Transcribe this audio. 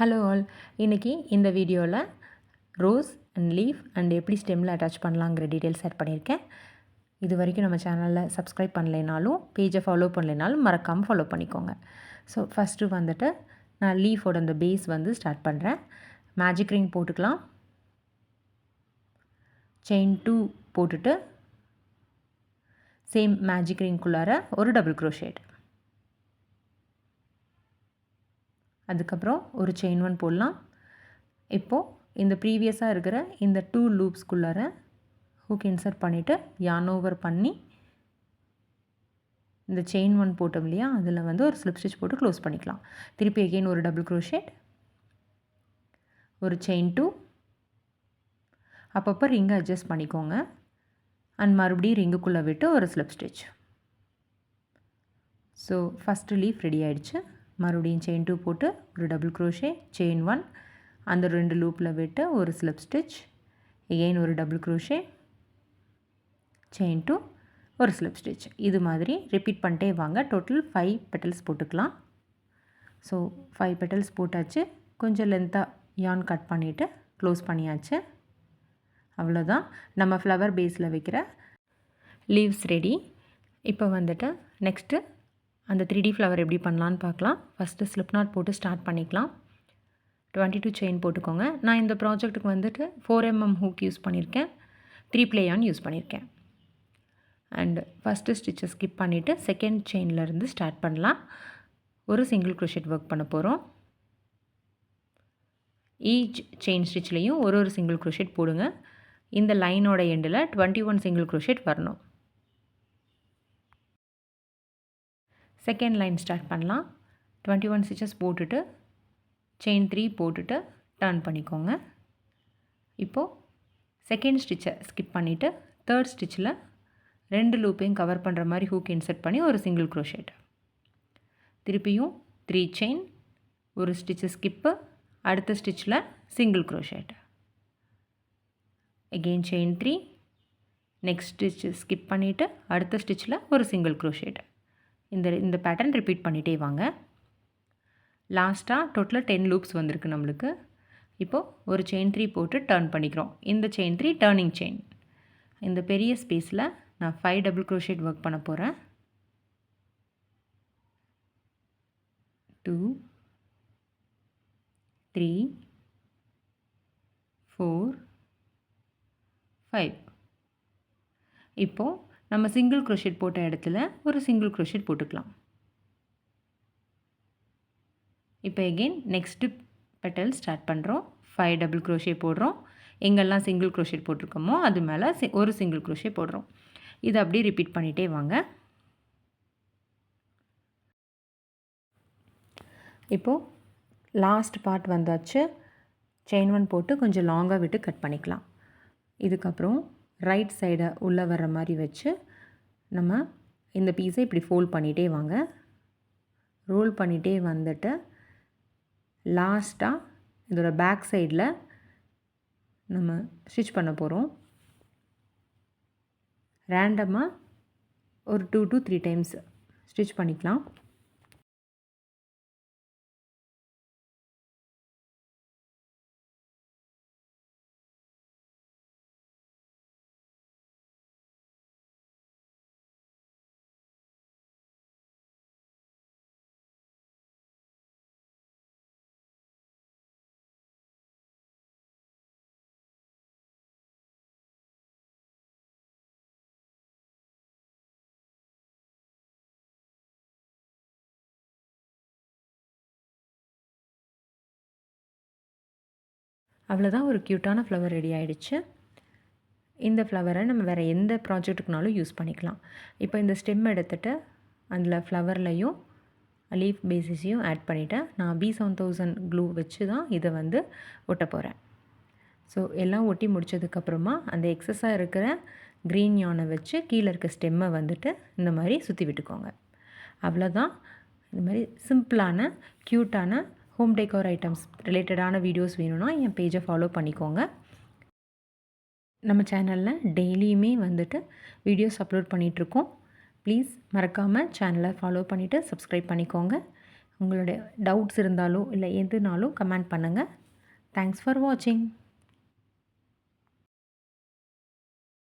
Hello all, இன்றைக்கி இந்த வீடியோவில் ரோஸ் அண்ட் லீஃப் அண்ட் எப்படி ஸ்டெம்மில் அட்டாச் பண்ணலாங்கிற டீட்டெயில்ஸ் ஷேர் பண்ணியிருக்கேன். இது வரைக்கும் நம்ம சேனலில் சப்ஸ்கிரைப் பண்ணலைனாலும் பேஜை ஃபாலோ பண்ணலைனாலும் மறக்காமல் ஃபாலோ பண்ணிக்கோங்க. ஸோ ஃபஸ்ட்டு வந்துட்டு நான் லீஃபோட அந்த பேஸ் வந்து ஸ்டார்ட் பண்ணுறேன். மேஜிக் ரிங் போட்டுக்கலாம். செயின் 2 போட்டுட்டு சேம் மேஜிக் ரிங்குள்ளார ஒரு டபுள் க்ரோஷேட், அதுக்கப்புறம் ஒரு செயின் 1 போடலாம். இப்போது இந்த ப்ரீவியஸாக இருக்கிற இந்த 2 லூப்ஸ்குள்ளார ஹூக் இன்சர்ட் பண்ணிவிட்டு யார்ன் ஓவர் பண்ணி இந்த செயின் 1 போட்டோம் இல்லையா, அதில் வந்து ஒரு ஸ்லிப் ஸ்டிச் போட்டு க்ளோஸ் பண்ணிக்கலாம். திருப்பி அகெயின் ஒரு டபுள் க்ரோஷேட், ஒரு செயின் 2, அப்பப்போ ரிங்கை அட்ஜஸ்ட் பண்ணிக்கோங்க. அண்ட் மறுபடியும் ரிங்குக்குள்ளே விட்டு ஒரு slip stitch. So first leaf ready ஆகிடுச்சு. மறுபடியும் செயின் 2 போட்டு ஒரு டபுள் க்ரோஷே, செயின் 1, அந்த 2 லூப்பில் விட்டு ஒரு ஸ்லிப் ஸ்டிச், எகெயின் ஒரு டபுள் க்ரோஷே, செயின் 2, ஒரு ஸ்லிப் ஸ்டிச். இது மாதிரி ரிப்பீட் பண்ணிட்டே வாங்க. டோட்டல் 5 பெட்டல்ஸ் போட்டுக்கலாம். ஸோ 5 பெட்டல்ஸ் போட்டாச்சு. கொஞ்சம் லென்த்தாக யார்ன் கட் பண்ணிவிட்டு க்ளோஸ் பண்ணியாச்சு. அவ்வளோதான், நம்ம ஃப்ளவர் பேஸில் வைக்கிற லீவ்ஸ் ரெடி. இப்போ வந்துட்டு நெக்ஸ்ட்டு அந்த 3D ஃப்ளவர் எப்படி பண்ணலான்னு பார்க்கலாம். ஃபஸ்ட்டு ஸ்லிப் நாட் போட்டு ஸ்டார்ட் பண்ணிக்கலாம். 22 செயின் போட்டுக்கோங்க. நான் இந்த ப்ராஜெக்ட்டுக்கு வந்துட்டு 4mm ஹூக் யூஸ் பண்ணியிருக்கேன், 3 ப்ளே ஆன் யூஸ் பண்ணியிருக்கேன். அண்டு ஃபஸ்ட்டு ஸ்டிச்சை ஸ்கிப் பண்ணிவிட்டு செகண்ட் செயின்லேருந்து ஸ்டார்ட் பண்ணலாம். ஒரு சிங்கிள் க்ரோஷேட் ஒர்க் பண்ண போகிறோம். ஈச் செயின் ஸ்டிச்லேயும் ஒரு சிங்கிள் க்ரோஷேட் போடுங்க. இந்த லைனோட எண்டில் 21 சிங்கிள் க்ரோஷேட் வரணும். செகண்ட் லைன் ஸ்டார்ட் பண்ணலாம். 21 ஸ்டிச்சஸ் போட்டுட்டு செயின் 3 போட்டுட்டு டர்ன் பண்ணிக்கோங்க. இப்போது செகண்ட் ஸ்டிச்சை ஸ்கிப் பண்ணிவிட்டு தேர்ட் ஸ்டிச்சில் 2 லூப்பையும் கவர் பண்ணுற மாதிரி ஹூக் இன்சர்ட் பண்ணி ஒரு சிங்கிள் க்ரோஷேட். திருப்பியும் 3 செயின், ஒரு ஸ்டிச்சு ஸ்கிப்பு, அடுத்த ஸ்டிச்சில் single crochet, again chain 3, next stitch skip பண்ணிவிட்டு அடுத்த ஸ்டிச்சில் ஒரு சிங்கிள் க்ரோஷேட். இந்த பேட்டர்ன் ரிப்பீட் பண்ணிகிட்டே வாங்க. லாஸ்ட்டாக டோட்டலாக 10 லூப்ஸ் வந்திருக்கு நம்மளுக்கு. இப்போது ஒரு செயின் 3 போட்டு டர்ன் பண்ணிக்கிறோம். இந்த செயின் 3 டர்னிங் செயின். இந்த பெரிய ஸ்பேஸில் நான் 5 டபுள் க்ரோஷேட் ஒர்க் பண்ண போகிறேன். 2, 3, 4, 5. இப்போது நம்ம சிங்கிள் க்ரோஷேட் போட்ட இடத்துல ஒரு சிங்கிள் க்ரோஷேட் போட்டுக்கலாம். இப்போ எகெயின் நெக்ஸ்ட்டு பெட்டல் ஸ்டார்ட் பண்ணுறோம். 5 டபுள் க்ரோஷே போடுறோம். எங்கெல்லாம் சிங்கிள் க்ரோஷேட் போட்டிருக்கோமோ அது மேலே ஒரு சிங்கிள் க்ரோஷே போடுறோம். இதை அப்படியே ரிப்பீட் பண்ணிகிட்டே வாங்க. இப்போது லாஸ்ட் பார்ட் வந்தாச்சு. செயின் 1 போட்டு கொஞ்சம் லாங்காக விட்டு கட் பண்ணிக்கலாம். இதுக்கப்புறம் ரைட் சைடை உள்ளே வர்ற மாதிரி வச்சு நம்ம இந்த பீஸை இப்படி ஃபோல்ட் பண்ணிகிட்டே வாங்க. ரோல் பண்ணிகிட்டே வந்துட்டு லாஸ்ட்டாக இதோட பேக் சைடில் நம்ம ஸ்டிச் பண்ண போகிறோம். ரேண்டமாக ஒரு 2 to 3 டைம்ஸ் ஸ்டிச் பண்ணிக்கலாம். அவ்வளோதான், ஒரு க்யூட்டான ஃப்ளவர் ரெடி ஆகிடுச்சு. இந்த ஃப்ளவரை நம்ம வேறு எந்த ப்ராஜெக்ட்டுக்குனாலும் யூஸ் பண்ணிக்கலாம். இப்போ இந்த ஸ்டெம் எடுத்துகிட்டு அதில் ஃப்ளவர்லையும் லீஃப் பேசிஸையும் ஆட் பண்ணிவிட்டேன். நான் B7000 க்ளூ வச்சு தான் இதை வந்து ஒட்ட போகிறேன். ஸோ எல்லாம் ஒட்டி முடித்ததுக்கப்புறமா அந்த எக்ஸஸாக இருக்கிற க்ரீன் யானை வச்சு கீழே இருக்க ஸ்டெம்மை வந்துட்டு இந்த மாதிரி சுற்றி விட்டுக்கோங்க. அவ்வளோதான். இந்த மாதிரி சிம்பிளான க்யூட்டான ஹோம் டெக்கோர் ஐட்டம்ஸ் ரிலேட்டடான வீடியோஸ் வேணும்னா என் பேஜை ஃபாலோ பண்ணிக்கோங்க. நம்ம சேனலில் டெய்லியுமே வந்துட்டு வீடியோஸ் அப்லோட் பண்ணிகிட்ருக்கோம். ப்ளீஸ் மறக்காமல் சேனலை ஃபாலோ பண்ணிவிட்டு சப்ஸ்கிரைப் பண்ணிக்கோங்க. உங்களுடைய டவுட்ஸ் இருந்தாலோ இல்லை எதுனாலும் கமெண்ட் பண்ணுங்கள். தேங்க்ஸ் ஃபார் வாட்சிங்.